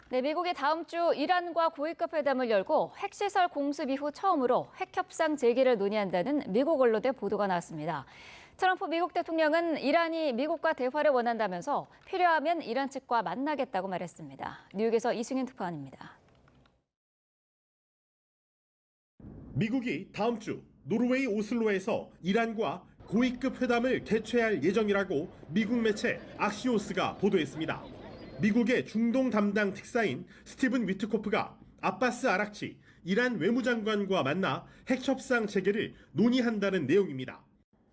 네, 미국이 다음 주 이란과 고위급 회담을 열고 핵시설 공습 이후 처음으로 핵협상 재개를 논의한다는 미국 언론의 보도가 나왔습니다. 트럼프 미국 대통령은 이란이 미국과 대화를 원한다면서 필요하면 이란 측과 만나겠다고 말했습니다. 뉴욕에서 이승윤 특파원입니다. 미국이 다음 주 노르웨이 오슬로에서 이란과 고위급 회담을 개최할 예정이라고 미국 매체 악시오스가 보도했습니다. 미국의 중동 담당 특사인 스티븐 위트코프가 아바스 아락치 이란 외무장관과 만나 핵협상 재개를 논의한다는 내용입니다.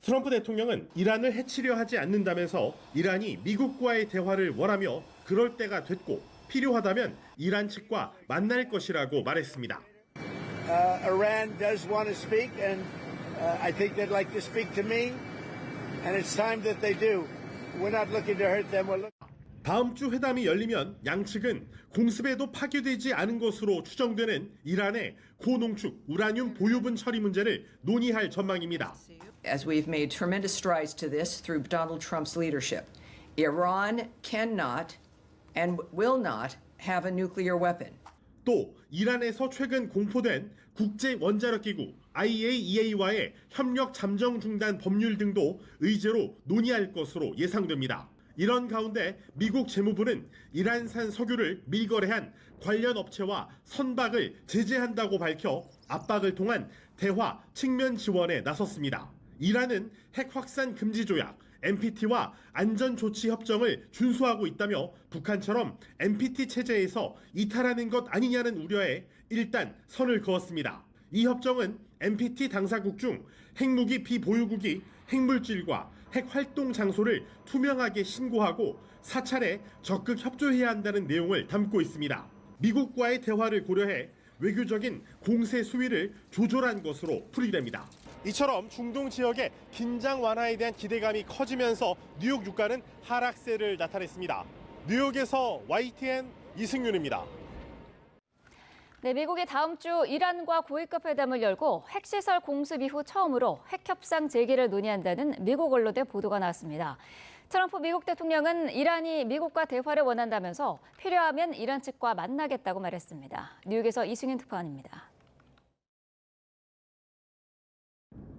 트럼프 대통령은 이란을 해치려 하지 않는다면서 이란이 미국과의 대화를 원하며 그럴 때가 됐고 필요하다면 이란 측과 만날 것이라고 말했습니다. Iran does want to speak, and I think they'd like to speak to me, and it's time that they do. We're not looking to hurt them. 다음 주 회담이 열리면 양측은 공습에도 파괴되지 않은 것으로 추정되는 이란의 고농축 우라늄 보유분 처리 문제를 논의할 전망입니다. As we've made tremendous strides to this through Donald Trump's leadership, Iran cannot and will not have a nuclear weapon. 또 이란에서 최근 공포된 국제 원자력 기구 IAEA와의 협력 잠정 중단 법률 등도 의제로 논의할 것으로 예상됩니다. 이런 가운데 미국 재무부는 이란산 석유를 밀거래한 관련 업체와 선박을 제재한다고 밝혀 압박을 통한 대화 측면 지원에 나섰습니다. 이란은 핵 확산 금지 조약 NPT와 안전조치 협정을 준수하고 있다며 북한처럼 NPT 체제에서 이탈하는 것 아니냐는 우려에 일단 선을 그었습니다. 이 협정은 NPT 당사국 중 핵무기 비보유국이 핵물질과 핵활동 장소를 투명하게 신고하고 사찰에 적극 협조해야 한다는 내용을 담고 있습니다. 미국과의 대화를 고려해 외교적인 공세 수위를 조절한 것으로 풀이됩니다. 이처럼 중동 지역의 긴장 완화에 대한 기대감이 커지면서 뉴욕 유가는 하락세를 나타냈습니다. 뉴욕에서 YTN 이승윤입니다. 네, 미국이 다음 주 이란과 고위급 회담을 열고 핵시설 공습 이후 처음으로 핵협상 재개를 논의한다는 미국 언론의 보도가 나왔습니다. 트럼프 미국 대통령은 이란이 미국과 대화를 원한다면서 필요하면 이란 측과 만나겠다고 말했습니다. 뉴욕에서 이승윤 특파원입니다.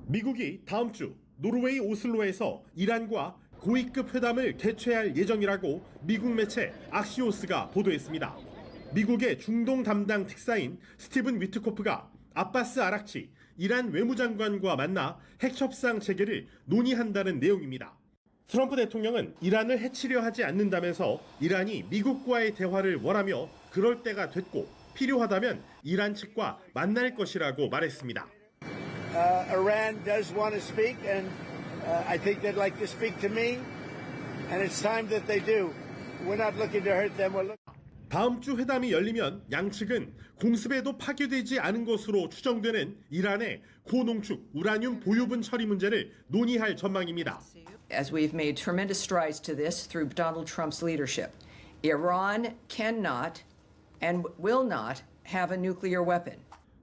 미국이 다음 주 노르웨이 오슬로에서 이란과 고위급 회담을 개최할 예정이라고 미국 매체 악시오스가 보도했습니다. 미국의 중동 담당 특사인 스티븐 위트코프가 아바스 아락치 이란 외무장관과 만나 핵협상 재개를 논의한다는 내용입니다. 트럼프 대통령은 이란을 해치려 하지 않는다면서 이란이 미국과의 대화를 원하며 그럴 때가 됐고 필요하다면 이란 측과 만날 것이라고 말했습니다. Iran does want to speak, and I think they'd like to speak to me, and it's time that they do. We're not looking to hurt them. 다음 주 회담이 열리면 양측은 공습에도 파괴되지 않은 것으로 추정되는 이란의 고농축 우라늄 보유분 처리 문제를 논의할 전망입니다. As we've made tremendous strides to this through Donald Trump's leadership, Iran cannot and will not have a nuclear weapon.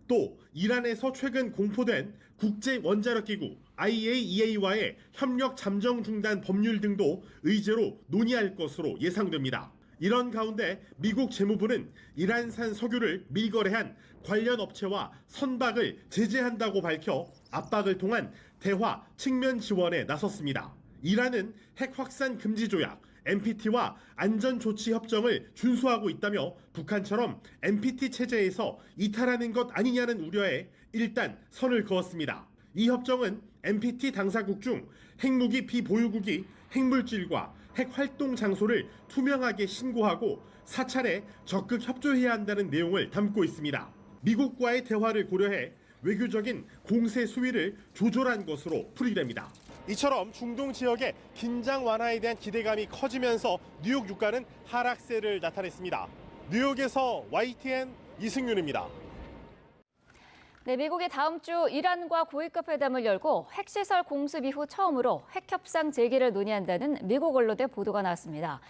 또 이란에서 최근 공포된 국제 원자력 기구 IAEA와의 협력 잠정 중단 법률 등도 의제로 논의할 것으로 예상됩니다. 이런 가운데 미국 재무부는 이란산 석유를 밀거래한 관련 업체와 선박을 제재한다고 밝혀 압박을 통한 대화 측면 지원에 나섰습니다. 이란은 핵 확산 금지 조약 NPT와 안전조치 협정을 준수하고 있다며 북한처럼 NPT 체제에서 이탈하는 것 아니냐는 우려에 일단 선을 그었습니다. 이 협정은 NPT 당사국 중 핵무기 비보유국이 핵물질과 핵활동 장소를 투명하게 신고하고 사찰에 적극 협조해야 한다는 내용을 담고 있습니다. 미국과의 대화를 고려해 외교적인 공세 수위를 조절한 것으로 풀이됩니다. 이처럼 중동 지역의 긴장 완화에 대한 기대감이 커지면서 뉴욕 유가는 하락세를 나타냈습니다. 뉴욕에서 YTN 이승윤입니다. 네, 미국이 다음 주 이란과 고위급 회담을 열고 핵시설 공습 이후 처음으로 핵협상 재개를 논의한다는 미국 언론의 보도가 나왔습니다.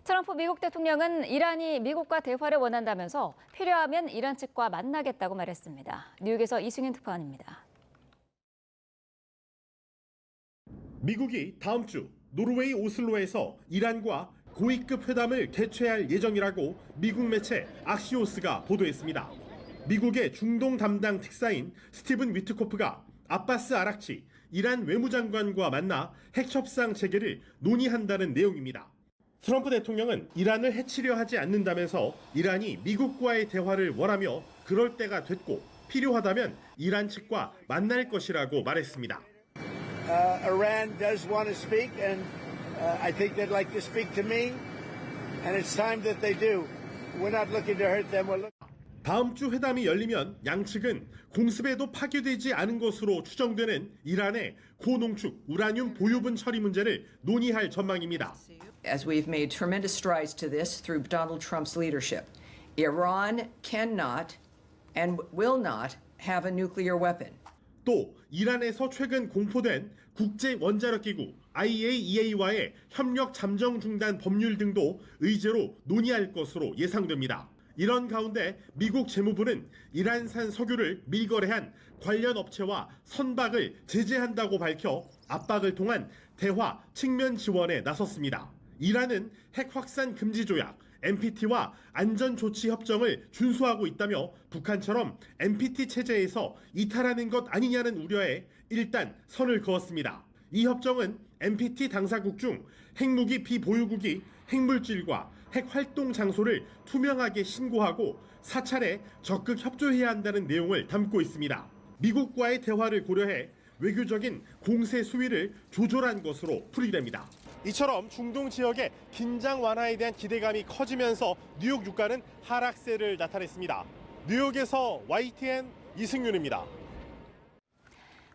트럼프 미국 대통령은 이란이 미국과 대화를 원한다면서 필요하면 이란 측과 만나겠다고 말했습니다. 뉴욕에서 이승윤 특파원입니다. 미국이 다음 주 노르웨이 오슬로에서 이란과 고위급 회담을 개최할 예정이라고 미국 매체 악시오스가 보도했습니다. 미국의 중동 담당 특사인 스티븐 위트코프가 아바스 아락치 이란 외무장관과 만나 핵협상 재개를 논의한다는 내용입니다. 트럼프 대통령은 이란을 해치려 하지 않는다면서 이란이 미국과의 대화를 원하며 그럴 때가 됐고 필요하다면 이란 측과 만날 것이라고 말했습니다. Iran does want to speak, and I think they'd like to speak to me, and it's time that they do. We're not looking to hurt them. 다음 주 회담이 열리면 양측은 공습에도 파괴되지 않은 것으로 추정되는 이란의 고농축 우라늄 보유분 처리 문제를 논의할 전망입니다. As we've made tremendous strides to this through Donald Trump's leadership, Iran cannot and will not have a nuclear weapon. 또 이란에서 최근 공포된 국제 원자력 기구 IAEA와의 협력 잠정 중단 법률 등도 의제로 논의할 것으로 예상됩니다. 이런 가운데 미국 재무부는 이란산 석유를 밀거래한 관련 업체와 선박을 제재한다고 밝혀 압박을 통한 대화 측면 지원에 나섰습니다. 이란은 핵 확산 금지 조약 NPT와 안전조치 협정을 준수하고 있다며 북한처럼 NPT 체제에서 이탈하는 것 아니냐는 우려에 일단 선을 그었습니다. 이 협정은 NPT 당사국 중 핵무기 비보유국이 핵물질과 핵 활동 장소를 투명하게 신고하고 사찰에 적극 협조해야 한다는 내용을 담고 있습니다. 미국과의 대화를 고려해 외교적인 공세 수위를 조절한 것으로 풀이됩니다. 이처럼 중동 지역의 긴장 완화에 대한 기대감이 커지면서 뉴욕 유가는 하락세를 나타냈습니다. 뉴욕에서 YTN 이승윤입니다.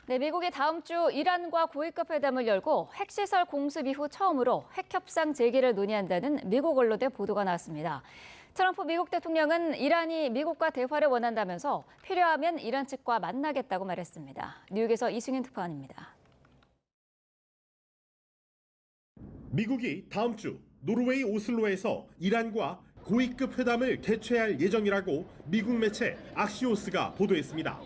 네, 미국이 다음 주 이란과 고위급 회담을 열고 핵시설 공습 이후 처음으로 핵협상 재개를 논의한다는 미국 언론의 보도가 나왔습니다. 트럼프 미국 대통령은 이란이 미국과 대화를 원한다면서 필요하면 이란 측과 만나겠다고 말했습니다. 뉴욕에서 이승윤 특파원입니다. 미국이 다음 주 노르웨이 오슬로에서 이란과 고위급 회담을 개최할 예정이라고 미국 매체 악시오스가 보도했습니다.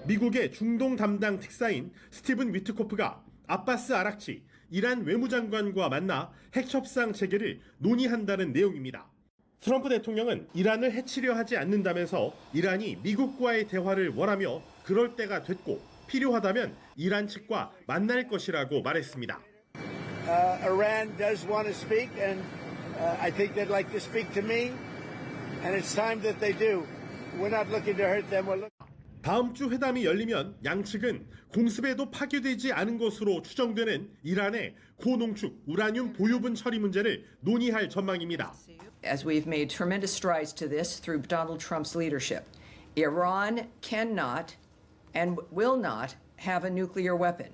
미국의 중동 담당 특사인 스티븐 위트코프가 아바스 아락치 이란 외무장관과 만나 핵협상 재개를 논의한다는 내용입니다. 트럼프 대통령은 이란을 해치려 하지 않는다면서 이란이 미국과의 대화를 원하며 그럴 때가 됐고 필요하다면 이란 측과 만날 것이라고 말했습니다. Iran does want to speak, and I think they'd like to speak to me, and it's time that they do. We're not looking to hurt them. 다음 주 회담이 열리면 양측은 공습에도 파괴되지 않은 것으로 추정되는 이란의 고농축 우라늄 보유분 처리 문제를 논의할 전망입니다. As we've made tremendous strides to this through Donald Trump's leadership, Iran cannot and will not have a nuclear weapon.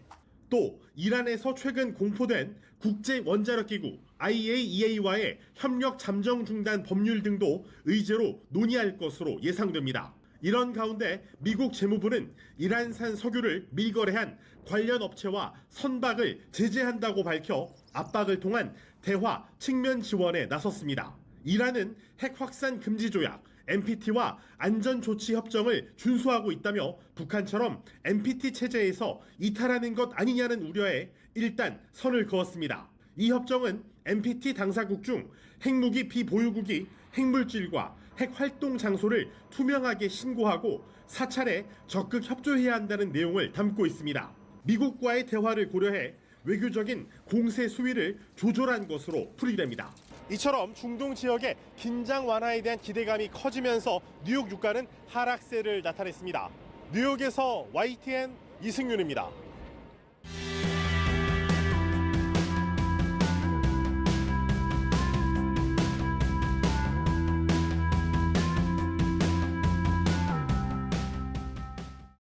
또 이란에서 최근 공포된 국제 원자력 기구 IAEA와의 협력 잠정 중단 법률 등도 의제로 논의할 것으로 예상됩니다. 이런 가운데 미국 재무부는 이란산 석유를 밀거래한 관련 업체와 선박을 제재한다고 밝혀 압박을 통한 대화 측면 지원에 나섰습니다. 이란은 핵 확산 금지 조약 NPT와 안전조치 협정을 준수하고 있다며 북한처럼 NPT 체제에서 이탈하는 것 아니냐는 우려에 일단 선을 그었습니다. 이 협정은 NPT 당사국 중 핵무기 비보유국이 핵물질과 핵 활동 장소를 투명하게 신고하고 사찰에 적극 협조해야 한다는 내용을 담고 있습니다. 미국과의 대화를 고려해 외교적인 공세 수위를 조절한 것으로 풀이됩니다. 이처럼 중동 지역의 긴장 완화에 대한 기대감이 커지면서 뉴욕 유가는 하락세를 나타냈습니다. 뉴욕에서 YTN 이승윤입니다.